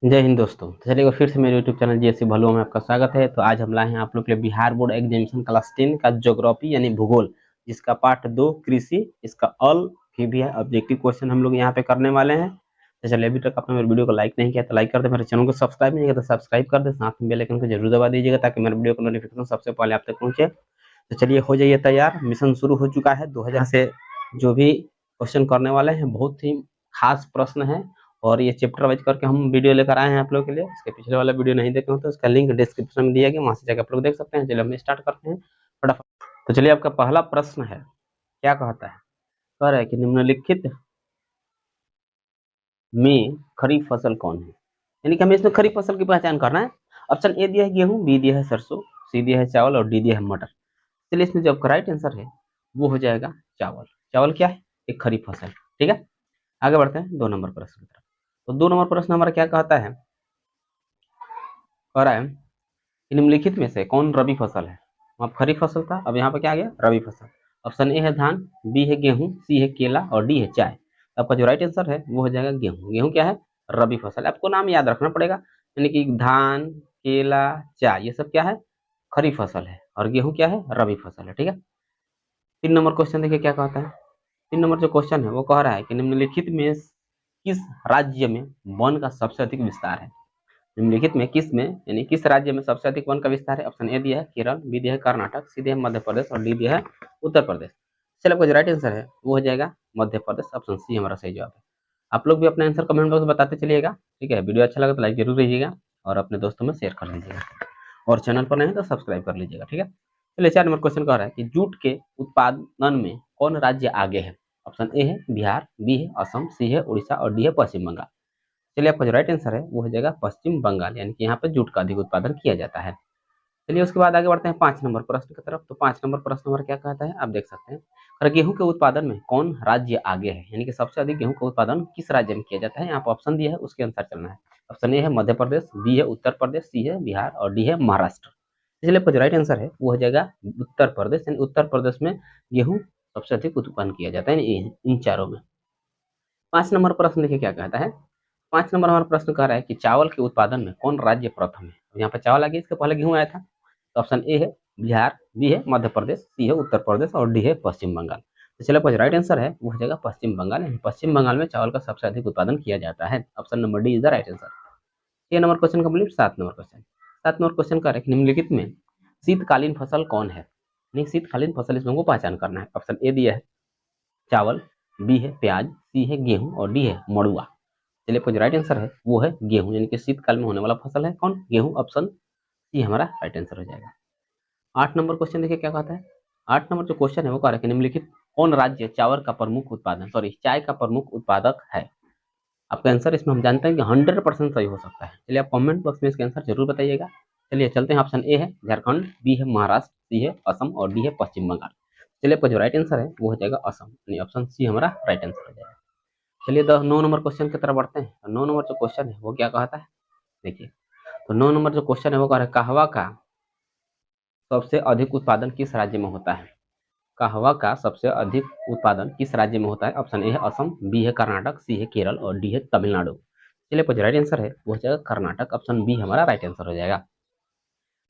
जय हिंद दोस्तों। तो चलिए फिर से मेरे यूट्यूब चैनल जीएससी भलुआ में आपका स्वागत है। तो आज हम लाए हैं आप लोग के लिए बिहार बोर्ड एग्जामिनेशन क्लास 10 का ज्योग्राफी यानी भूगोल, जिसका पार्ट 2 कृषि, इसका ऑल भी है ऑब्जेक्टिव क्वेश्चन हम लोग यहाँ पे करने वाले हैं। तो चलिए, अभी तक आपने मेरे वीडियो को लाइक नहीं किया तो लाइक कर दे, मेरे चैनल को सब्सक्राइब नहीं किया तो सब्सक्राइब कर दे, साथ में बेल आइकन को जरूर दबा दीजिएगा ताकि मेरे वीडियो का नोटिफिकेशन सबसे पहले आप तक पहुंचे। तो चलिए हो जाइए तैयार, मिशन शुरू हो चुका है 2000 से। जो भी क्वेश्चन करने वाले हैं बहुत ही खास प्रश्न है और ये चैप्टर वाइज करके हम वीडियो लेकर आए हैं आप लोग के लिए। इसके पिछले वाला वीडियो नहीं देखे हो तो उसका लिंक डिस्क्रिप्शन में दिया गया, वहां से जाकर आप लोग देख सकते हैं। चलिए हम स्टार्ट करते हैं फटाफट। तो चलिए, आपका पहला प्रश्न है, क्या कहता है? कह रहा है कि निम्नलिखित में खरीफ फसल कौन है, यानी कि हमें इसमें खरीफ फसल की पहचान करना है। ऑप्शन ए दिया है गेहूं, बी दिया है सरसों, सी दिया है चावल और डी दिया है मटर। चलिए, इसमें जो आपका राइट आंसर है वो हो जाएगा चावल। चावल क्या है? एक खरीफ फसल। ठीक है, आगे बढ़ते हैं 2 नंबर प्रश्न की तरफ। तो 2 नंबर प्रश्न हमारा क्या कहता है? कह रहा है कि निम्नलिखित में से कौन रबी फसल है? वहाँ खरीफ फसल था, अब यहाँ पे क्या आ गया? रबी फसल। ऑप्शन ए है धान, बी है गेहूं, सी है केला और डी है चाय। तो आपका जो राइट आंसर है वो हो जाएगा गेहूं। गेहूं क्या है? रबी फसल। आपको नाम याद रखना पड़ेगा, यानी कि धान, केला, चाय ये सब क्या है? खरीफ फसल है और गेहूं क्या है? रबी फसल है। ठीक है, 3 नंबर क्वेश्चन देखिए क्या कहता है। 3 नंबर जो क्वेश्चन है वो कह रहा है कि निम्नलिखित में किस राज्य में वन का सबसे अधिक विस्तार है? निम्नलिखित में किस में, यानी किस राज्य में सबसे अधिक वन का विस्तार है? ऑप्शन ए दिया है केरल, बी दिया है कर्नाटक, सी दिया है मध्य प्रदेश और डी दिया है उत्तर प्रदेश। चलिए, आपका जो राइट आंसर है वो हो जाएगा मध्य प्रदेश। ऑप्शन सी हमारा सही जवाब है। आप लोग भी अपना आंसर कमेंट बॉक्स में बताते चलिएगा। ठीक है, वीडियो अच्छा लगा तो लाइक जरूर कीजिएगा और अपने दोस्तों में शेयर कर लीजिएगा और चैनल पर नए हैं तो सब्सक्राइब कर लीजिएगा। ठीक है, चलिए 4 नंबर क्वेश्चन कह रहा है कि जूट के उत्पादन में कौन राज्य आगे है? ऑप्शन ए है बिहार, बी है असम, सी है उड़ीसा और डी है पश्चिम बंगाल। चलिए, आपका जो राइट आंसर है वो हो जाएगा पश्चिम बंगाल, यानी कि यहाँ पे जूट का अधिक उत्पादन किया जाता है। चलिए, उसके बाद आगे बढ़ते हैं 5 नंबर प्रश्न की तरफ। तो 5 नंबर प्रश्न हमारा क्या कहता है आप देख सकते हैं। और गेहूं के उत्पादन में कौन राज्य आगे है, यानी कि सबसे अधिक गेहूं का उत्पादन किस राज्य में किया जाता है? यहाँ पर ऑप्शन दिया है, उसके अनुसार चलना है। ऑप्शन ए है मध्य प्रदेश, बी है उत्तर प्रदेश, सी है बिहार और डी है महाराष्ट्र। इसलिए आपका जो राइट आंसर है वो हो जाएगा उत्तर प्रदेश, यानी उत्तर प्रदेश में गेहूं सबसे अधिक उत्पन्न किया जाता है इन चारों में। 5 नंबर प्रश्न देखिए क्या कहता है। 5 नंबर हमारा प्रश्न कह रहा है कि चावल के उत्पादन में कौन राज्य प्रथम है? यहाँ पर चावल आ गया, इसके पहले गेहूं आया था। तो ऑप्शन ए है बिहार, बी है मध्य प्रदेश, सी है उत्तर प्रदेश और डी है पश्चिम बंगाल। तो चलो, जो राइट आंसर है वो हो जाएगा पश्चिम बंगाल, यानी पश्चिम बंगाल में चावल का सबसे अधिक उत्पादन किया जाता है। Option number D is the right answer. 6 number question complete. 7 number question. 7 number question कह रहा है कि निम्नलिखित में शीतकालीन फसल कौन है? नहीं, शीतकालीन फसल इसमें हमको पहचान करना है। ऑप्शन ए दिया है चावल, बी है प्याज, सी है गेहूं और डी है मड़ुआ। चलिए, आपका जो राइट आंसर है वो है गेहूं, यानी कि शीतकाल में होने वाला फसल है कौन? गेहूं। ऑप्शन सी हमारा राइट आंसर हो जाएगा। 8 नंबर क्वेश्चन देखिए क्या कहता है। 8 नंबर जो क्वेश्चन है वो कह रहा है कि निम्नलिखित कौन राज्य चावल का प्रमुख उत्पादन, सॉरी चाय का प्रमुख उत्पादक है? आपका आंसर इसमें हम जानते हैं कि 100% सही हो सकता है। चलिए, आप कमेंट बॉक्स में इसका आंसर जरूर बताइएगा। चलिए चलते हैं, ऑप्शन ए है झारखंड, बी है महाराष्ट्र, सी है असम और डी है पश्चिम बंगाल। चलिए, आपका जो राइट आंसर है वो हो जाएगा असम, यानी ऑप्शन सी हमारा राइट आंसर हो जाएगा। चलिए 9 नंबर क्वेश्चन की तरफ बढ़ते हैं। 9 नंबर जो क्वेश्चन है वो क्या कहता है देखिए। तो 9 नंबर जो क्वेश्चन है वो कह रहा है कहवा का सबसे अधिक उत्पादन किस राज्य में होता है? कहवा का सबसे अधिक उत्पादन किस राज्य में होता है? ऑप्शन ए है असम, बी है कर्नाटक, सी है केरल और डी है तमिलनाडु। चलिए, जो राइट आंसर है वो हो जाएगा कर्नाटक। ऑप्शन बी हमारा राइट आंसर हो जाएगा।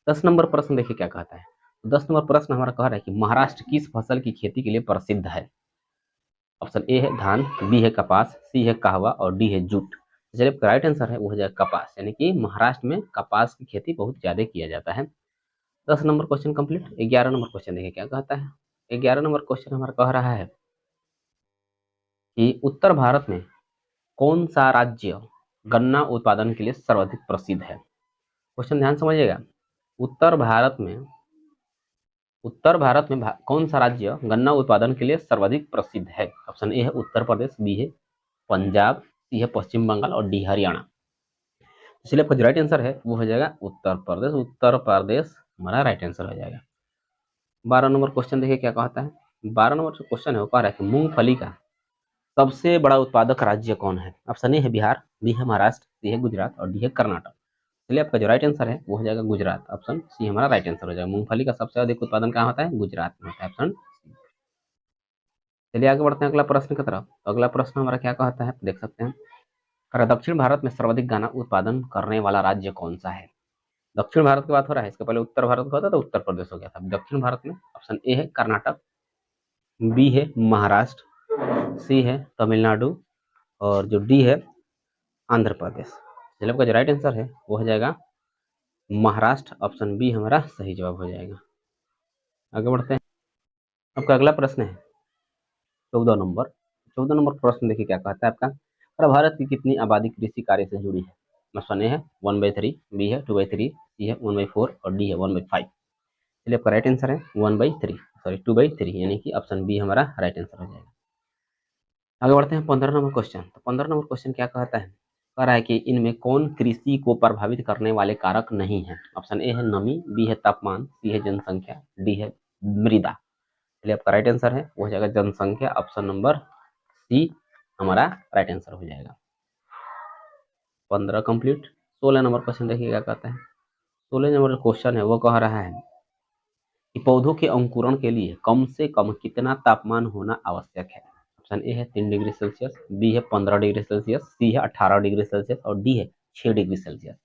10 नंबर प्रश्न देखिए क्या कहता है। 10 नंबर प्रश्न हमारा कह रहा है कि महाराष्ट्र किस फसल की खेती के लिए प्रसिद्ध है? ऑप्शन ए है धान, बी है कपास, सी है कहवा और डी है जूट। चलिए, राइट आंसर है वो हो जाएगा कपास, यानी कि महाराष्ट्र में कपास की खेती बहुत ज्यादा किया जाता है। 10 number question complete. 11 number question देखिए क्या कहता है। 11 नंबर क्वेश्चन हमारा कह रहा है कि उत्तर भारत में कौन सा राज्य गन्ना उत्पादन के लिए सर्वाधिक प्रसिद्ध है? क्वेश्चन ध्यान समझिएगा। उत्तर भारत में कौन सा राज्य गन्ना उत्पादन के लिए सर्वाधिक प्रसिद्ध है? ऑप्शन ए है उत्तर प्रदेश, बी है पंजाब, सी है पश्चिम बंगाल और डी हरियाणा। इसलिए आपका जो राइट आंसर है वो हो जाएगा उत्तर प्रदेश। उत्तर प्रदेश हमारा राइट आंसर हो जाएगा। 12 नंबर क्वेश्चन देखिए क्या कहता है। 12 नंबर जो क्वेश्चन है वो कह रहा है कि मूंगफली का सबसे बड़ा उत्पादक राज्य कौन है? ऑप्शन ए है बिहार, बी है महाराष्ट्र, सी है गुजरात और डी है कर्नाटक। चलिए, आपका जो राइट आंसर है वो हो जाएगा गुजरात। ऑप्शन सी हमारा राइट आंसर हो जाएगा। मूंगफली का सबसे अधिक उत्पादन कहाँ होता है? गुजरात में होता है। Option C. चलिए आगे बढ़ते हैं अगला प्रश्न की तरफ। अगला प्रश्न हमारा क्या कहता है देख सकते हैं। दक्षिण भारत में सर्वाधिक गन्ना उत्पादन करने वाला राज्य कौन सा है? दक्षिण भारत की बात हो रहा है, इसके पहले उत्तर भारत का होता तो उत्तर प्रदेश हो गया था। दक्षिण भारत में ऑप्शन ए है कर्नाटक, बी है महाराष्ट्र, सी है तमिलनाडु और जो डी है आंध्र प्रदेश। चलिए आपका जो राइट आंसर है वो हो जाएगा महाराष्ट्र, ऑप्शन बी हमारा सही जवाब हो जाएगा। आगे बढ़ते हैं, आपका अगला प्रश्न है 14 नंबर। 14 नंबर प्रश्न देखिए क्या कहता है आपका, भारत की कितनी आबादी कृषि कार्य से जुड़ी है? ऑप्शन ए है 1/3, बी है 2/3, सी है 1/4 और डी है 1/5। चलिए आपका राइट आंसर है 1/3, सॉरी 2/3, यानी कि ऑप्शन बी हमारा राइट आंसर हो जाएगा। आगे बढ़ते हैं 15 नंबर क्वेश्चन। तो 15 नंबर क्वेश्चन क्या कहता है, कह रहा है कि इनमें कौन कृषि को प्रभावित करने वाले कारक नहीं है? ऑप्शन ए है नमी, बी है तापमान, सी है जनसंख्या, डी है मृदा। चलिए आपका राइट आंसर है वो हो जाएगा जनसंख्या, ऑप्शन नंबर सी हमारा राइट आंसर हो जाएगा। 15 कंप्लीट। 16 नंबर क्वेश्चन देखिए क्या कहता है। 16 नंबर क्वेश्चन है वो कह रहा है कि पौधों के अंकुरण के लिए कम से कम कितना तापमान होना आवश्यक है? ऑप्शन ए है 3 डिग्री सेल्सियस, बी है 15 डिग्री सेल्सियस, सी है 18 डिग्री सेल्सियस और डी है 6 डिग्री सेल्सियस।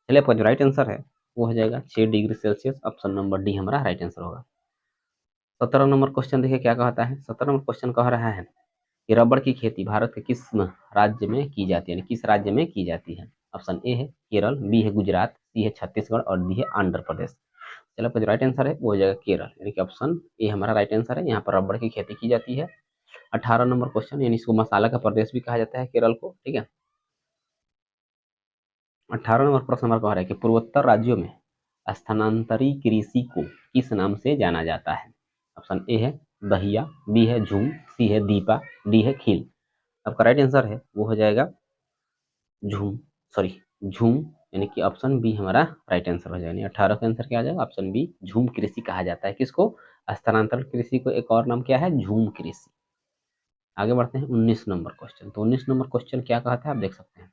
चलिए आपका जो राइट आंसर है वो हो जाएगा 6 degree Celsius, option number D हमारा राइट आंसर होगा। 17 नंबर क्वेश्चन देखिए क्या कहता है। 17 नंबर क्वेश्चन कह रहा है कि रबड़ की खेती भारत के किस राज्य में की जाती है, यानी किस राज्य में की जाती है? ऑप्शन ए है केरल, बी है गुजरात, सी है छत्तीसगढ़ और डी है आंध्र प्रदेश। चलो आपका जो राइट आंसर है वो हो जाएगा केरल, यानी कि ऑप्शन ए हमारा राइट आंसर है। यहाँ पर रबड़ की खेती की जाती है। 18 नंबर क्वेश्चन, यानी इसको मसाला का प्रदेश भी कहा जाता है केरल को, ठीक है। 18 नंबर प्रश्न हमारा कह रहा है कि पूर्वोत्तर राज्यों में स्थानांतरी कृषि को किस नाम से जाना जाता है? ऑप्शन ए है दहिया, बी है झूम, सी है दीपा, डी है खील। आपका राइट आंसर है वो हो जाएगा झूम, सॉरी झूम, यानी कि ऑप्शन बी हमारा राइट आंसर हो जाएगा। 18 का आंसर क्या आ जाएगा? ऑप्शन बी झूम कृषि कहा जाता है किसको? स्थानांतरण कृषि को एक और नाम क्या है? झूम कृषि। आगे बढ़ते हैं 19 नंबर क्वेश्चन। तो 19 नंबर क्वेश्चन क्या कहता है आप देख सकते हैं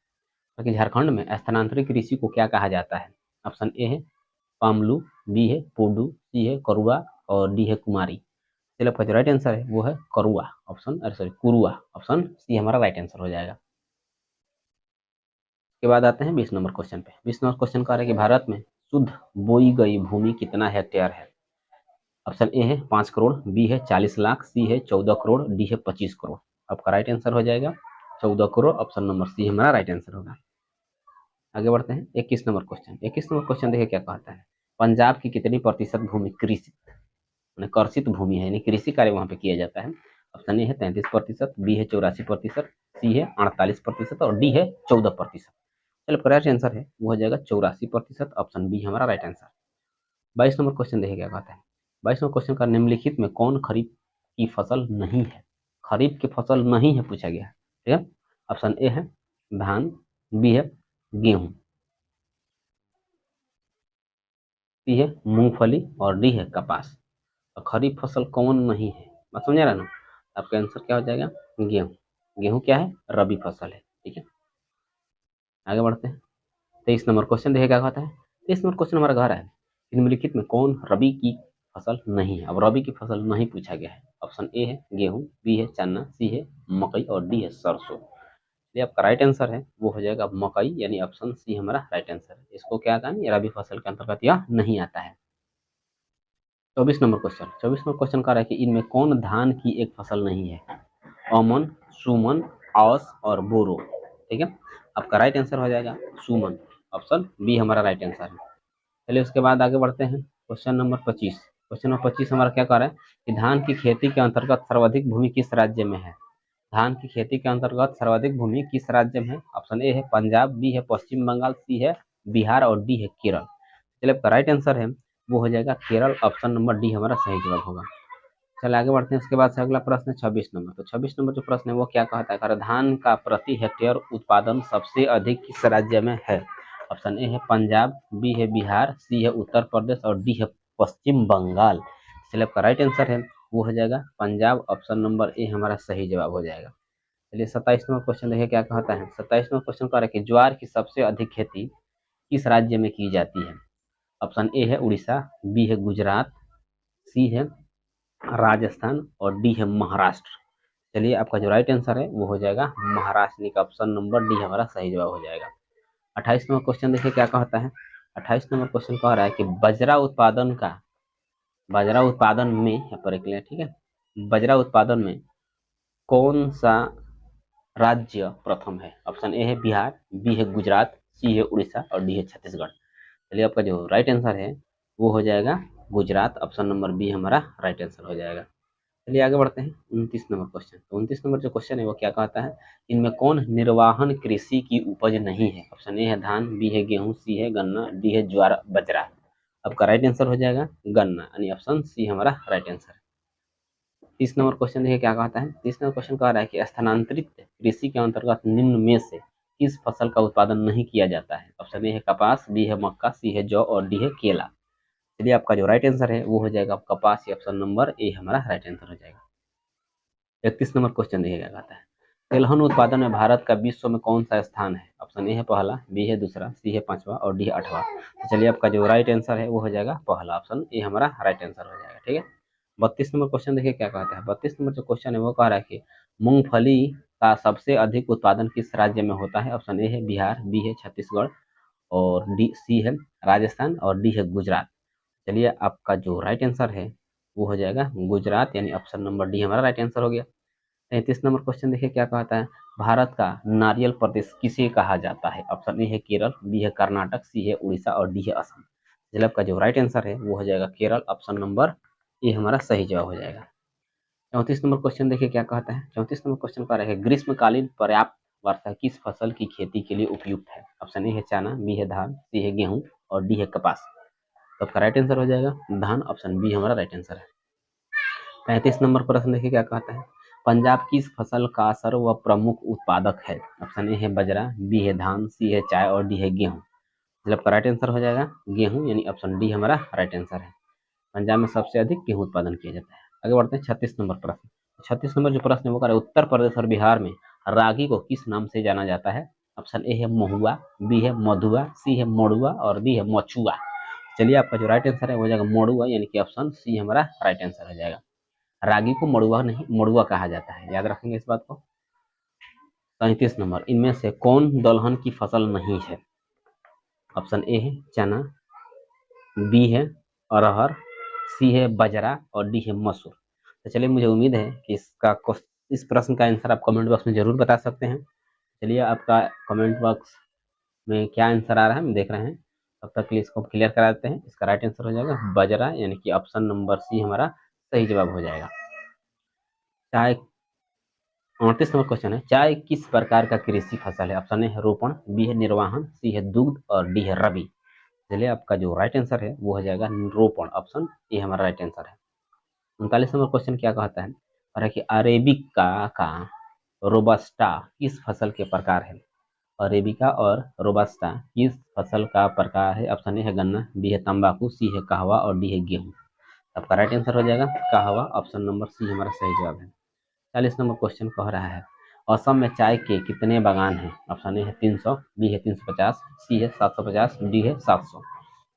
कि झारखंड में स्थानांतरित कृषि को क्या कहा जाता है? ऑप्शन ए है पामलू, बी है पोडू, सी है करुआ और डी है कुमारी। चलिए आपका जो राइट आंसर है वो है करुआ, ऑप्शन अरे सॉरी कुरुआ, ऑप्शन सी हमारा राइट आंसर हो जाएगा। के बाद आते हैं 20 नंबर क्वेश्चन पे। 20 नंबर क्वेश्चन कह रहा है कि भारत में शुद्ध बोई गई भूमि कितना हेक्टेयर है? ऑप्शन ए है 5 करोड़, बी है 40 लाख, सी है 14 करोड़, डी है 25 करोड़। आपका राइट आंसर हो जाएगा 14 करोड़, ऑप्शन नंबर सी हमारा राइट आंसर होगा। आगे बढ़ते हैं 21 नंबर क्वेश्चन। 21 नंबर क्वेश्चन देखिए क्या कहता है, पंजाब की कितनी प्रतिशत भूमि कृषि कर्षित भूमि है, यानी कृषि कार्य वहां पे किया जाता है? ऑप्शन ए है 33%, बी है 84%, सी है 48% और डी है 14%। चलो राइट आंसर है वो हो जाएगा 84%, ऑप्शन बी हमारा राइट आंसर। 22 नंबर क्वेश्चन देखिए क्या कहता है। 22 नंबर क्वेश्चन का निम्नलिखित में कौन खरीफ की फसल नहीं है? खरीफ की फसल नहीं है पूछा गया है, ठीक है। ऑप्शन ए है धान, बी है गेहूं, सी है मूंगफली और डी है कपास। तो खरीफ फसल कौन नहीं है, बात समझ रहा ना? आपका आंसर क्या हो जाएगा? गेहूं। गेहूं क्या है? रबी फसल है, ठीक है। आगे बढ़ते हैं 23 नंबर क्वेश्चन देखिए क्या कहता है। 23 नंबर क्वेश्चन हमारा घर है, निम्नलिखित में कौन रबी की फसल नहीं है? अब रबी की फसल नहीं पूछा गया है। ऑप्शन ए है गेहूं, बी है चना, सी है मकई और डी है सरसों। ये आपका राइट आंसर है वो हो जाएगा मकई, यानी ऑप्शन सी हमारा राइट आंसर है। इसको क्या कहा, रबी फसल के अंतर्गत यह नहीं आता है। 24 नंबर क्वेश्चन कह रहा है कि इनमें कौन धान की एक फसल नहीं है? अमन, सुमन, औस और बोरो, ठीक है। आपका राइट आंसर हो जाएगा सुमन, ऑप्शन बी हमारा राइट आंसर है। चलिए उसके बाद आगे बढ़ते हैं क्वेश्चन नंबर 25। क्वेश्चन नंबर 25 हमारा क्या कह रहा है कि धान की खेती के अंतर्गत सर्वाधिक भूमि किस राज्य में है? धान की खेती के अंतर्गत सर्वाधिक भूमि किस राज्य में है? ऑप्शन ए है पंजाब, बी है पश्चिम बंगाल, सी है बिहार और डी है केरल। चलिए आपका राइट आंसर है वो हो जाएगा केरल, ऑप्शन नंबर डी हमारा सही जवाब होगा। चलिए आगे बढ़ते हैं, उसके बाद से अगला प्रश्न है 26 नंबर। तो 26 नंबर जो प्रश्न है वो क्या कहता है, अगर धान का प्रति हेक्टेयर उत्पादन सबसे अधिक किस राज्य में है? ऑप्शन ए है पंजाब, बी है बिहार, सी है उत्तर प्रदेश और डी है पश्चिम बंगाल। चलिए आपका राइट आंसर है वो हो जाएगा पंजाब, ऑप्शन नंबर ए हमारा सही जवाब हो जाएगा। चलिए 27 नंबर क्वेश्चन देखिए क्या कहता है। 27 नंबर क्वेश्चन कह रहा है कि ज्वार की सबसे अधिक खेती किस राज्य में की जाती है? ऑप्शन ए है उड़ीसा, बी है गुजरात, सी है राजस्थान और डी है महाराष्ट्र। चलिए आपका जो राइट आंसर है वो हो जाएगा महाराष्ट्र, यानी कि ऑप्शन नंबर डी हमारा सही जवाब हो जाएगा। 28 नंबर क्वेश्चन देखिए क्या कहता है। 28 नंबर क्वेश्चन कह रहा है कि बाजरा उत्पादन में, यहाँ पर एक ठीक है, बाजरा उत्पादन में कौन सा राज्य प्रथम है? ऑप्शन ए है बिहार, बी है गुजरात, सी है उड़ीसा और डी है छत्तीसगढ़। चलिए आपका जो राइट आंसर है वो हो जाएगा गुजरात, ऑप्शन नंबर बी हमारा राइट आंसर हो जाएगा। चलिए आगे बढ़ते हैं 29 नंबर क्वेश्चन। तो 29 नंबर जो क्वेश्चन है वो क्या कहता है, इनमें कौन निर्वाहन कृषि की उपज नहीं है? ऑप्शन ए है धान, बी है गेहूं, सी है गन्ना, डी है ज्वार बाजरा। आपका राइट आंसर हो जाएगा गन्ना, यानी ऑप्शन सी हमारा राइट आंसर है। 30 नंबर क्वेश्चन देखिए क्या कहता है। 30 नंबर क्वेश्चन कह रहा है कि स्थानांतरित कृषि के अंतर्गत निम्न में से किस फसल का उत्पादन नहीं किया जाता है? ऑप्शन ए है कपास, बी है मक्का, सी है जौ और डी है केला। चलिए आपका जो राइट आंसर है वो हो जाएगा कपास, ऑप्शन नंबर ए हमारा राइट आंसर हो जाएगा। 31 नंबर क्वेश्चन देखिए क्या कहता है, तिलहन उत्पादन में भारत का विश्व में कौन सा स्थान है? ऑप्शन ए है पहला, बी है दूसरा, सी है पांचवा और डी है आठवां। तो चलिए आपका जो राइट आंसर है वो हो जाएगा पहला, ऑप्शन ए हमारा राइट आंसर हो जाएगा। ठीक है। 32 नंबर क्वेश्चन देखिए क्या कहता है। 32 नंबर जो क्वेश्चन है वो कह रहा है कि मूंगफली का सबसे अधिक उत्पादन किस राज्य में होता है? ऑप्शन ए है बिहार, बी है छत्तीसगढ़ और डी सी है राजस्थान और डी है गुजरात। चलिए आपका जो राइट आंसर है वो हो जाएगा गुजरात, यानी ऑप्शन नंबर डी हमारा राइट आंसर हो गया। 33 नंबर क्वेश्चन देखिए क्या कहता है, भारत का नारियल प्रदेश किसे कहा जाता है? ऑप्शन ए है केरल, बी है कर्नाटक, सी है उड़ीसा और डी है असम। चलिए आपका जो राइट आंसर है वो हो जाएगा केरल, ऑप्शन नंबर ए हमारा सही जवाब हो जाएगा। 34 नंबर क्वेश्चन देखिए क्या कहता है। 34 नंबर क्वेश्चन कह रहा है ग्रीष्मकालीन पर्याप्त वर्षा किस फसल की खेती के लिए उपयुक्त है? ऑप्शन ए है चना, बी है धान, सी है गेहूं और डी है कपास। तो आपका राइट आंसर हो जाएगा धान, ऑप्शन बी हमारा राइट आंसर है। 35 नंबर प्रश्न देखिए क्या कहता है, पंजाब किस फसल का सर्व प्रमुख उत्पादक है? ऑप्शन ए है बाजरा, बी है धान, सी है चाय और डी है गेहूं। मतलब का राइट आंसर हो जाएगा गेहूं, यानी ऑप्शन डी हमारा राइट आंसर है। पंजाब में सबसे अधिक गेहूं उत्पादन किया जाता है। आगे बढ़ते हैं 36 नंबर प्रश्न। 36 नंबर जो प्रश्न है वो कह रहा है उत्तर प्रदेश और बिहार में रागी को किस नाम से जाना जाता है? ऑप्शन ए है महुआ, बी है मधुआ, सी है मड़ुआ और डी है मचुआ। चलिए आपका जो राइट आंसर है वो जाएगा मड़ुआ, यानी कि ऑप्शन सी हमारा राइट आंसर हो जाएगा। रागी को मड़ुआ नहीं मड़ुआ कहा जाता है, याद रखेंगे इस बात को। 37 नंबर, इनमें से कौन दलहन की फसल नहीं है? ऑप्शन ए है चना, बी है अरहर, सी है बाजरा और डी है मसूर। तो चलिए मुझे उम्मीद है कि इस प्रश्न का आंसर आप कमेंट बॉक्स में जरूर बता सकते हैं। चलिए आपका कमेंट बॉक्स में क्या आंसर आ रहा है हम देख रहे हैं, तब तक के लिए इसको क्लियर करा देते हैं। इसका राइट आंसर हो जाएगा बाजरा, यानी कि ऑप्शन नंबर सी हमारा सही जवाब हो जाएगा। चाय 29 नंबर क्वेश्चन है, चाय किस प्रकार का कृषि फसल है? ऑप्शन ए है रोपण, बी है निर्वाहन, सी है दुग्ध और डी है रबी। चलिए आपका जो राइट आंसर है वो हो जाएगा रोपण, ऑप्शन ए हमारा राइट आंसर है। 39 नंबर क्वेश्चन क्या कहता है, और कि अरेबिका का रोबस्टा किस फसल के प्रकार है? अरेबिका और रोबस्टा किस फसल का प्रकार है? ऑप्शन ए है गन्ना, बी है तंबाकू, सी है कहवा और डी है गेहूं। आपका राइट आंसर हो जाएगा कहवा, ऑप्शन नंबर सी हमारा सही जवाब है। 40 नंबर क्वेश्चन कह रहा है असम में चाय के कितने बागान हैं? ऑप्शन ए है 300, बी है 350, सी है 750, डी है 700।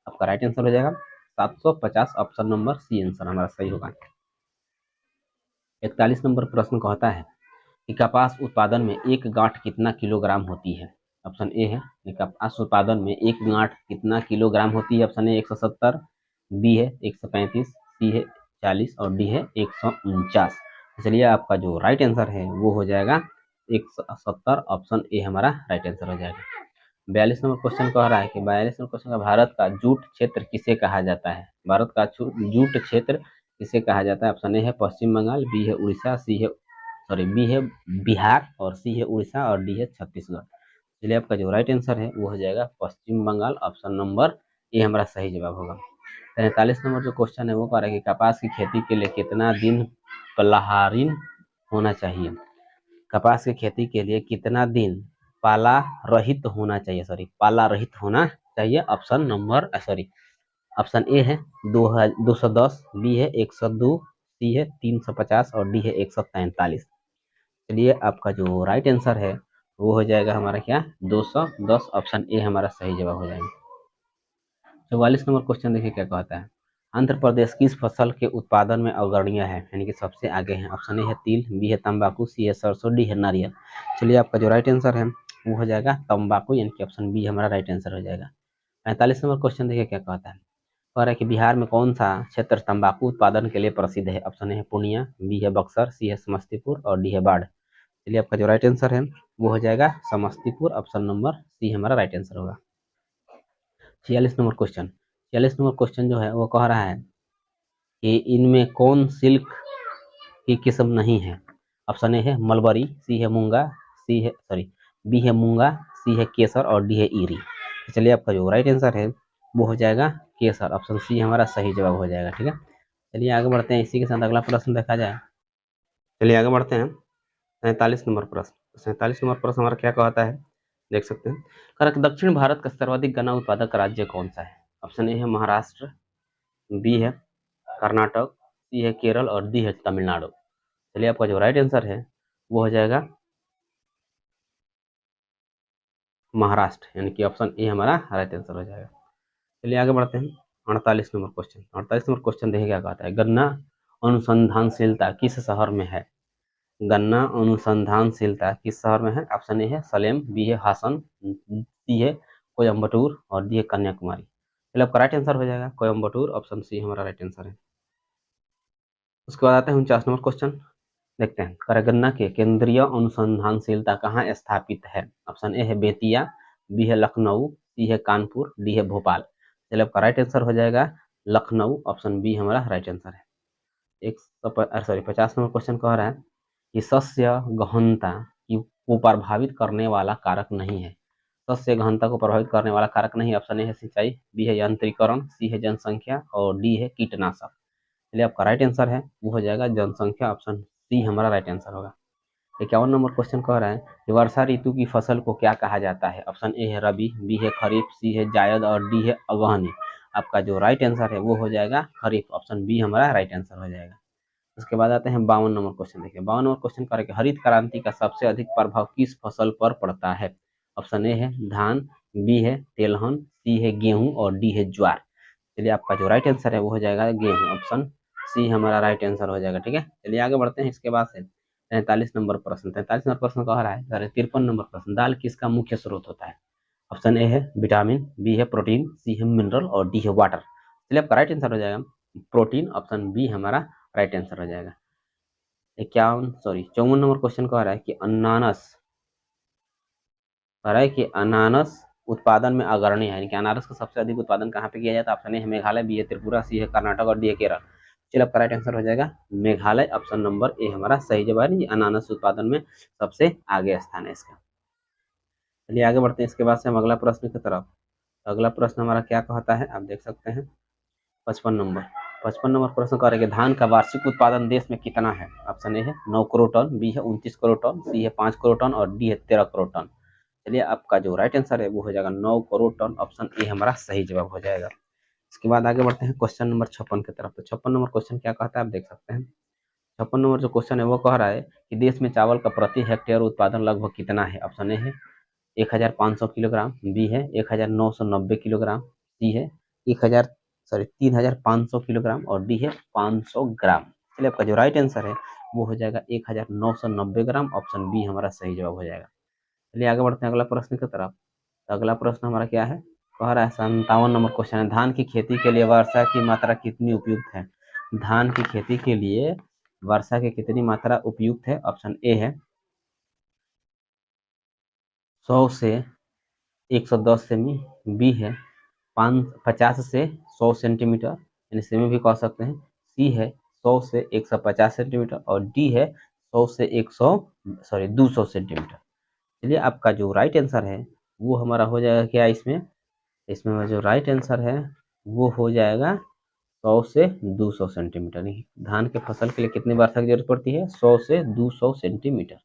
आपका राइट आंसर हो जाएगा 750, ऑप्शन नंबर सी आंसर हमारा सही होगा। 41 नंबर प्रश्न कहता है कि कपास उत्पादन में एक गांठ कितना किलोग्राम होती है? ऑप्शन ए है कि कपास उत्पादन में एक गांठ कितना किलोग्राम होती है? ऑप्शन ए 170, बी है 135, सी है 40 और डी है 149। चलिए आपका जो राइट आंसर है वो हो जाएगा 170, ऑप्शन ए हमारा राइट आंसर हो जाएगा। 42 नंबर क्वेश्चन कह रहा है कि 42 नंबर क्वेश्चन का भारत का जूट क्षेत्र किसे कहा जाता है? भारत का जूट क्षेत्र किसे कहा जाता है? ऑप्शन ए है पश्चिम बंगाल, बी है उड़ीसा, बी है बिहार और सी है उड़ीसा और डी है छत्तीसगढ़। चलिए आपका जो राइट आंसर है वो हो जाएगा पश्चिम बंगाल, ऑप्शन नंबर ए हमारा सही जवाब होगा। 43 नंबर जो क्वेश्चन है वो कह रहा है कि कपास की खेती के लिए कितना दिन पलाहारीन होना चाहिए? कपास की खेती के लिए कितना दिन पाला रहित होना चाहिए, पाला रहित होना चाहिए? ऑप्शन ए है 210, बी है 102, सी है 350 और डी है 143। चलिए आपका जो राइट आंसर है वो हो जाएगा हमारा क्या 210, ऑप्शन ए हमारा सही जवाब हो जाएगा। 44 नंबर क्वेश्चन देखिए क्या कहता है, आंध्र प्रदेश किस फसल के उत्पादन में अग्रणीय है, यानी कि सबसे आगे है? ऑप्शन ए है तिल, बी है तंबाकू, सी है सरसों, डी है नारियल। चलिए आपका जो राइट आंसर है वो हो जाएगा तंबाकू, यानी कि ऑप्शन बी हमारा राइट आंसर हो जाएगा। 45 नंबर क्वेश्चन देखिए क्या कहता है। कह रहा है कि बिहार में कौन सा क्षेत्र तंबाकू उत्पादन के लिए प्रसिद्ध है? ऑप्शन ए है पूर्णिया, बी है बक्सर, सी है समस्तीपुर और डी है बाढ़। चलिए आपका जो राइट आंसर है वो हो जाएगा समस्तीपुर, ऑप्शन नंबर सी हमारा राइट आंसर होगा। 46 नंबर क्वेश्चन जो है वो कह रहा है कि इनमें कौन सिल्क की किस्म नहीं है? ऑप्शन ए है मलबरी, सी है मूंगा, बी है मूंगा, सी है केसर और डी है ईरी। तो चलिए आपका जो राइट आंसर है वो हो जाएगा केसर, ऑप्शन सी हमारा सही जवाब हो जाएगा। ठीक है, चलिए आगे बढ़ते हैं, इसी के साथ अगला प्रश्न देखा जाए। चलिए आगे बढ़ते हैं, 47 नंबर प्रश्न। 47 नंबर प्रश्न हमारा क्या कहता है, देख सकते हैं। दक्षिण भारत का सर्वाधिक गन्ना उत्पादक राज्य कौन सा है? ऑप्शन ए है महाराष्ट्र, बी है कर्नाटक, सी है केरल और डी है तमिलनाडु। चलिए आपका जो राइट आंसर है वो हो जाएगा महाराष्ट्र, यानी कि ऑप्शन ए हमारा राइट आंसर हो जाएगा। चलिए आगे बढ़ते हैं, 48 नंबर क्वेश्चन। 48 नंबर क्वेश्चन देखिए क्या कहता है। गन्ना अनुसंधानशीलता किस शहर में है? गन्ना अनुसंधानशीलता किस शहर में है? ऑप्शन ए है सलेम, बी है हासन, सी है कोयम्बटूर और डी है कन्याकुमारी। चलिए आपका राइट आंसर हो जाएगा कोयम्बटूर, ऑप्शन सी हमारा राइट आंसर है। उसके बाद आते हैं 49 नंबर क्वेश्चन, देखते हैं। करगन्ना के केंद्रीय अनुसंधानशीलता कहाँ स्थापित है? ऑप्शन ए है बेतिया, बी है लखनऊ, सी है कानपुर, डी है भोपाल। चलिए आपका राइट आंसर हो जाएगा लखनऊ, ऑप्शन बी हमारा राइट आंसर है। 50 नंबर क्वेश्चन कह रहा है कि शस्य गहनता को प्रभावित करने वाला कारक नहीं है। शस्य गहनता को प्रभावित करने वाला कारक नहीं, ऑप्शन ए है सिंचाई, बी है यांत्रिकरण, सी है जनसंख्या और डी है कीटनाशक। चलिए आपका राइट आंसर है वो हो जाएगा जनसंख्या, ऑप्शन सी हमारा राइट आंसर होगा। 51 नंबर क्वेश्चन कह रहा है कि वर्षा ऋतु की फसल को क्या कहा जाता है? ऑप्शन ए है रबी, बी है खरीफ, सी है जायद और डी है अगहनी। आपका जो राइट आंसर है वो हो जाएगा खरीफ, ऑप्शन बी हमारा राइट आंसर हो जाएगा। उसके बाद आते हैं 52 नंबर क्वेश्चन। देखिए 52 नंबर क्वेश्चन कह रहा है कि हरित क्रांति का सबसे अधिक प्रभाव किस फसल पर पड़ता है? ऑप्शन ए है धान, बी है तेलहन, सी है गेहूं और डी है ज्वार। चलिए आपका जो राइट आंसर है वो हो जाएगा गेहूं, ऑप्शन सी हमारा राइट आंसर हो जाएगा। ठीक है, चलिए आगे बढ़ते हैं। इसके बाद से 43 नंबर प्रश्न। 43 नंबर प्रश्न कह रहा है 53 नंबर प्रश्न, दाल किसका मुख्य स्रोत होता है? ऑप्शन ए है विटामिन, बी है प्रोटीन, सी है मिनरल और डी है वाटर। चलिए आपका राइट आंसर हो जाएगा प्रोटीन, ऑप्शन बी हमारा राइट आंसर हो जाएगा। 54 नंबर क्वेश्चन कह रहा है कि अनानस उत्पादन में अग्रणी है, यानी कि अनारस का सबसे अधिक उत्पादन कहाँ पे किया जाता है? ऑप्शन ए है मेघालय, बी है त्रिपुरा, सी है कर्नाटक और डी है केरल। चलिए आपका राइट आंसर हो जाएगा मेघालय, ऑप्शन नंबर ए हमारा सही जवाब है। अनानस उत्पादन में सबसे आगे स्थान है इसका। चलिए आगे बढ़ते हैं, इसके बाद से हम अगला प्रश्न की तरफ। अगला प्रश्न हमारा क्या कहता है, आप देख सकते हैं 55 नंबर प्रश्न कर रहे हैं धान का वार्षिक उत्पादन देश में कितना है? ऑप्शन ए है 9 करोड़ टन, बी है 29 करोड़ टन, सी है 5 करोड़ टन और डी है 13 करोड़ टन। चलिए आपका जो राइट आंसर है वो हो जाएगा 9 करोड़ टन, ऑप्शन ए हमारा सही जवाब हो जाएगा। इसके बाद आगे बढ़ते हैं क्वेश्चन नंबर 56 की तरफ। तो 56 नंबर क्वेश्चन क्या कहता है, आप देख सकते हैं। 56 नंबर जो क्वेश्चन है वो कह रहा है कि देश में चावल का प्रति हेक्टेयर उत्पादन लगभग कितना है? ऑप्शन ए है 1500 किलोग्राम, बी है 1990 किलोग्राम, सी है 3500 किलोग्राम और डी है 500 ग्राम। चलिए आपका जो राइट आंसर है वो हो जाएगा 1990 ग्राम, ऑप्शन बी हमारा सही जवाब हो जाएगा। चलिए आगे बढ़ते हैं अगला प्रश्न की तरफ। तो अगला प्रश्न हमारा क्या है, कह रहा है 57 नंबर क्वेश्चन है धान की खेती के लिए वर्षा की मात्रा कितनी उपयुक्त है? धान की खेती के लिए वर्षा की कितनी मात्रा उपयुक्त है? ऑप्शन ए है 100 से 110 सेमी, बी है 50 से 100 सेंटीमीटर, यानी सेमी भी कह सकते हैं, सी है 100 से 150 सेंटीमीटर और डी है 100 से 200 सेंटीमीटर। चलिए आपका जो राइट आंसर है वो हमारा हो जाएगा क्या, इसमें जो राइट आंसर है वो हो जाएगा 100 से 200 सेंटीमीटर। धान के फसल के लिए कितनी वर्षा की जरूरत पड़ती है? 100 से 200 सेंटीमीटर।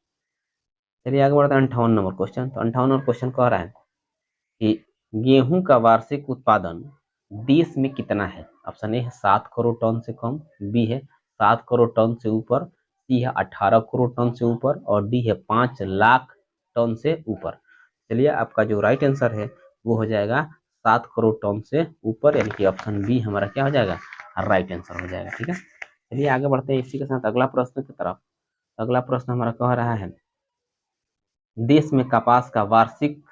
चलिए आगे बढ़ते हैं 58 नंबर क्वेश्चन। तो 58 नंबर क्वेश्चन कह रहा है कि गेहूं का वार्षिक उत्पादन देश में कितना है? ऑप्शन ए है 7 करोड़ टन से कम, बी है 7 करोड़ टन से ऊपर, सी है 18 करोड़ टन से ऊपर और डी है 5 लाख टन से ऊपर। चलिए आपका जो राइट आंसर है वो हो जाएगा 7 करोड़ टन से ऊपर, यानी कि ऑप्शन बी हमारा क्या हो जाएगा राइट आंसर हो जाएगा। ठीक है, चलिए आगे बढ़ते हैं इसी के साथ अगला प्रश्न की तरफ। अगला प्रश्न हमारा कह रहा है, देश में कपास का वार्षिक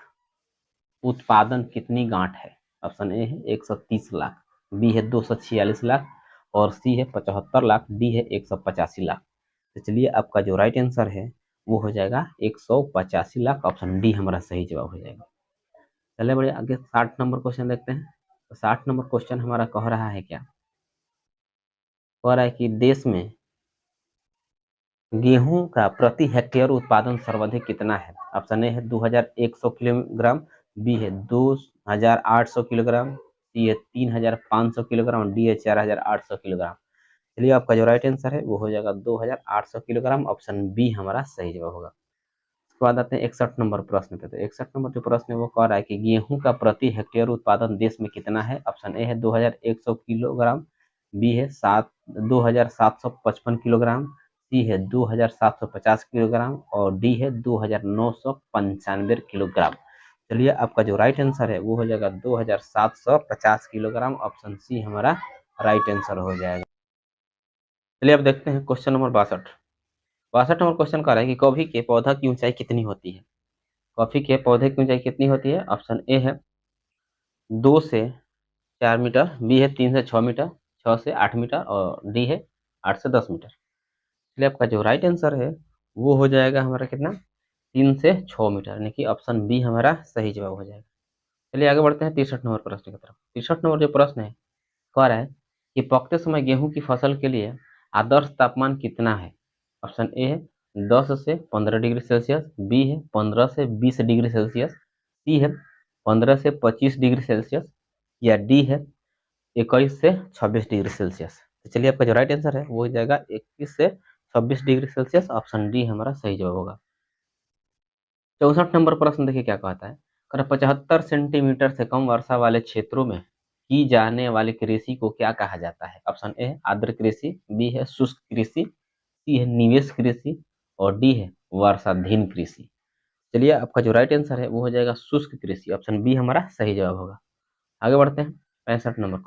उत्पादन कितनी गांठ है? ऑप्शन ए है 130 लाख, बी है 246 लाख और सी है 75 लाख, डी है 185 लाख। तो चलिए आपका जो राइट आंसर है वो हो जाएगा 185 लाख, ऑप्शन डी हमारा सही जवाब हो जाएगा। चलिए बढ़िया, आगे 60 नंबर क्वेश्चन देखते हैं। तो 60 नंबर क्वेश्चन हमारा कह रहा है क्या, कह रहा है कि देश में गेहूं का प्रति हेक्टेयर उत्पादन सर्वाधिक कितना है? ऑप्शन ए है 2100 किलोग्राम, बी है 2800 किलोग्राम, सी है 3500 किलोग्राम, डी है 4800 किलोग्राम। चलिए आपका जो राइट आंसर है वो हो जाएगा 2800 किलोग्राम, ऑप्शन बी हमारा सही जवाब होगा। उसके बाद आते हैं 61 नंबर प्रश्न पे। तो 61 नंबर जो प्रश्न है वो कह रहा है कि गेहूं का प्रति हेक्टेयर उत्पादन देश में कितना है? ऑप्शन ए है 2100 किलोग्राम, बी है 2755 किलोग्राम, सी है 2750 किलोग्राम और डी है 2995 किलोग्राम। चलिए आपका जो राइट आंसर है वो हो जाएगा 2750 किलोग्राम, ऑप्शन सी हमारा राइट आंसर हो जाएगा। चलिए अब देखते हैं क्वेश्चन नंबर 62। 62 नंबर क्वेश्चन कह रहा है कि कॉफी के पौधा की ऊंचाई कितनी होती है? कॉफी के पौधे की ऊंचाई कितनी होती है? ऑप्शन ए है 2 से 4 मीटर, बी है 3 से 6 मीटर, 6 से 8 मीटर और डी है 8 से 10 मीटर। इसलिए आपका जो राइट आंसर है वो हो जाएगा हमारा कितना, 3 से 6 मीटर, यानी कि ऑप्शन बी हमारा सही जवाब हो जाएगा। चलिए आगे बढ़ते हैं 63 नंबर प्रश्न की तरफ। 63 नंबर जो प्रश्न है कह रहा है कि पकते समय गेहूं की फसल के लिए आदर्श तापमान कितना है? ऑप्शन ए है 10 से 15 डिग्री सेल्सियस, बी है 15 से 20 डिग्री सेल्सियस, सी है 15 से 25 डिग्री सेल्सियस या डी है 21 से 26 डिग्री सेल्सियस। तो चलिए आपका जो राइट आंसर है वो हो जाएगा 21 से 26 डिग्री सेल्सियस, ऑप्शन डी हमारा सही जवाब होगा। 64 नंबर प्रश्न देखिए क्या कहता है, 75 सेंटीमीटर से कम वर्षा वाले क्षेत्रों में की जाने वाली कृषि को क्या कहा जाता है? ऑप्शन ए है आर्द्र कृषि, बी है शुष्क कृषि, सी है निवेश कृषि और डी है वर्षाधीन कृषि। चलिए आपका जो राइट आंसर है वो हो जाएगा शुष्क कृषि, ऑप्शन बी हमारा सही जवाब होगा। आगे बढ़ते हैं 65 नंबर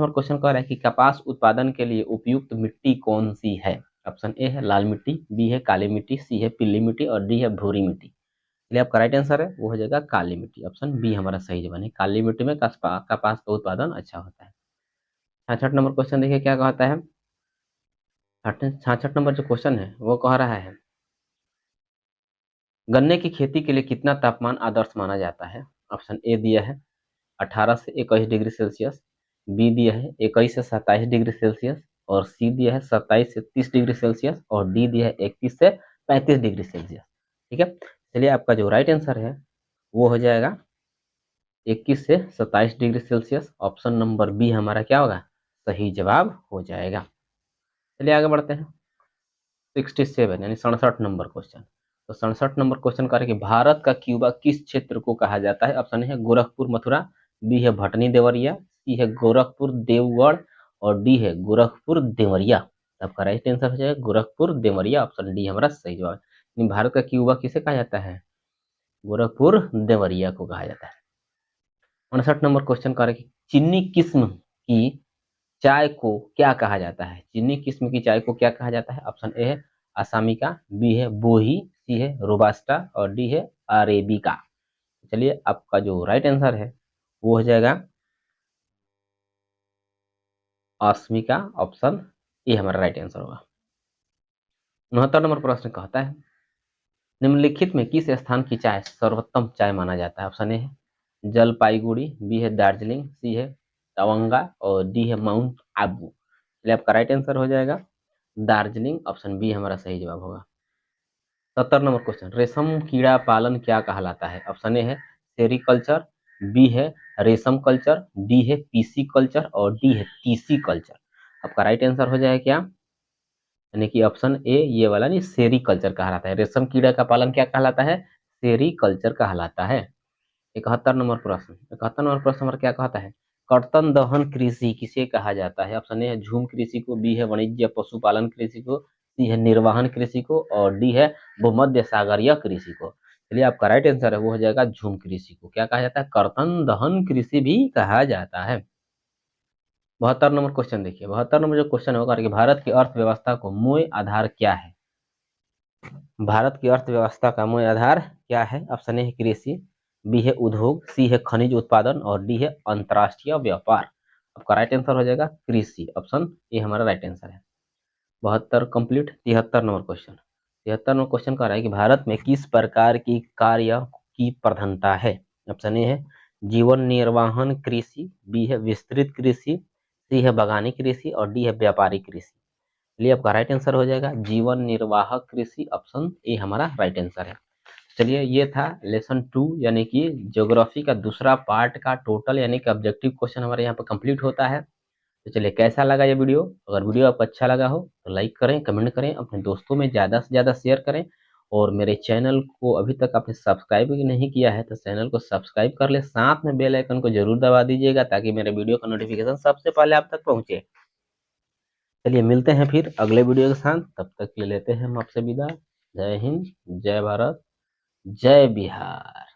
क्वेश्चन कह रहा है कि कपास उत्पादन के लिए उपयुक्त मिट्टी कौन सी है? ऑप्शन ए है लाल मिट्टी, बी है काली मिट्टी, सी है पीली मिट्टी और डी है भूरी मिट्टी। चलिए आपका राइट आंसर है वो हो जाएगा काली मिट्टी, ऑप्शन बी हमारा सही जवाब है। काली मिट्टी में कपास का उत्पादन अच्छा होता है। 66 नंबर क्वेश्चन देखिए क्या कहता है। 66 नंबर जो क्वेश्चन है वो कह रहा है, गन्ने की खेती के लिए कितना तापमान आदर्श माना जाता है? ऑप्शन ए दिया है 18 से 21 डिग्री सेल्सियस, बी दिया है 21 से 27 डिग्री सेल्सियस और सी दिया है 27 से 30 डिग्री सेल्सियस और डी दिया है 21 से 35 डिग्री सेल्सियस। ठीक है, चलिए आपका जो राइट आंसर है वो हो जाएगा 21 से 27 degree Celsius, option number B हमारा क्या होगा, सही जवाब हो जाएगा। चलिए आगे बढ़ते हैं 67 यानी 67 नंबर क्वेश्चन। तो 67 नंबर क्वेश्चन कर कि भारत का क्यूबा किस क्षेत्र को कहा जाता है? ऑप्शन है गोरखपुर मथुरा, बी है भटनी देवरिया, सी है गोरखपुर देवगढ़ और डी है गोरखपुर देवरिया। आपका राइट आंसर हो जाएगा गोरखपुर देवरिया, ऑप्शन डी हमारा सही जवाब है। भारत का क्यूबा किसे कहा जाता है? गोरखपुर देवरिया को कहा जाता है। 59 नंबर क्वेश्चन कर कि चीनी किस्म की चाय को क्या कहा जाता है? चीनी किस्म की चाय को क्या कहा जाता है? ऑप्शन ए है असामिका, बी है बोही, सी है रोबास्टा और डी है अरेबिका। चलिए आपका जो राइट आंसर है वो हो जाएगा अस्मिका, ऑप्शन ए हमारा राइट आंसर होगा। 69 नंबर प्रश्न कहता है, निम्नलिखित में किस स्थान की चाय सर्वोत्तम चाय माना जाता है? ऑप्शन ए है जलपाईगुड़ी, बी है दार्जिलिंग, सी है तवंगा और डी है माउंट आबू। चलिए आपका राइट आंसर हो जाएगा दार्जिलिंग, ऑप्शन बी हमारा सही जवाब होगा। 70 नंबर क्वेश्चन, रेशम कीड़ा पालन क्या कहलाता है? ऑप्शन ए है सेरीकल्चर, बी है रेशम कल्चर, डी है पीसी कल्चर और डी है टीसी कल्चर। आपका राइट आंसर हो जाएगा क्या, यानी कि ऑप्शन ए ये वाला नहीं, सेरीकल्चर कहलाता है। रेशम कीड़ा का पालन क्या कहलाता है? सेरीकल्चर कहलाता है। 71 नंबर प्रश्न हमारा क्या कहता है, कर्तन दहन कृषि किसे कहा जाता है? ऑप्शन ए है झूम कृषि को, बी है वाणिज्य पशुपालन कृषि को, सी है निर्वहन कृषि को और डी है भूमध्य सागरीय कृषि को। चलिए आपका राइट आंसर है वो हो जाएगा झूम कृषि को क्या कहा जाता है? कर्तन दहन कृषि भी कहा जाता है। 72 नंबर क्वेश्चन देखिए, 72 नंबर जो क्वेश्चन होगा कि भारत की अर्थव्यवस्था को मूल आधार क्या है? भारत की अर्थव्यवस्था का मूल आधार क्या है? ऑप्शन ए है कृषि, बी है उद्योग, सी है खनिज उत्पादन और डी है अंतर्राष्ट्रीय व्यापार। आपका राइट आंसर हो जाएगा कृषि, ऑप्शन ए हमारा राइट आंसर है। 72 complete. 73 number question, 73 number question कह रहा है कि भारत में किस प्रकार की कार्य की प्रधानता है? ऑप्शन ए है जीवन निर्वाहन कृषि, बी है विस्तृत कृषि, सी है बागानी कृषि और डी है व्यापारिक कृषि। लिए आपका राइट आंसर हो जाएगा जीवन निर्वाहक कृषि, ऑप्शन ए हमारा राइट आंसर है। चलिए ये था लेसन 2 यानी कि ज्योग्राफी का दूसरा पार्ट का टोटल यानी कि ऑब्जेक्टिव क्वेश्चन हमारे यहाँ पर कंप्लीट होता है। तो चलिए कैसा लगा ये वीडियो? अगर वीडियो आपको अच्छा लगा हो तो लाइक करें, कमेंट करें, अपने दोस्तों में ज़्यादा से ज़्यादा शेयर करें और मेरे चैनल को अभी तक आपने सब्सक्राइब नहीं किया है तो चैनल को सब्सक्राइब कर ले, साथ में बेल आइकन को जरूर दबा दीजिएगा ताकि मेरे वीडियो का नोटिफिकेशन सबसे पहले आप तक पहुंचे। चलिए मिलते हैं फिर अगले वीडियो के साथ, तब तक के लिए लेते हैं हम आपसे विदा। जय हिंद, जय भारत, जय बिहार।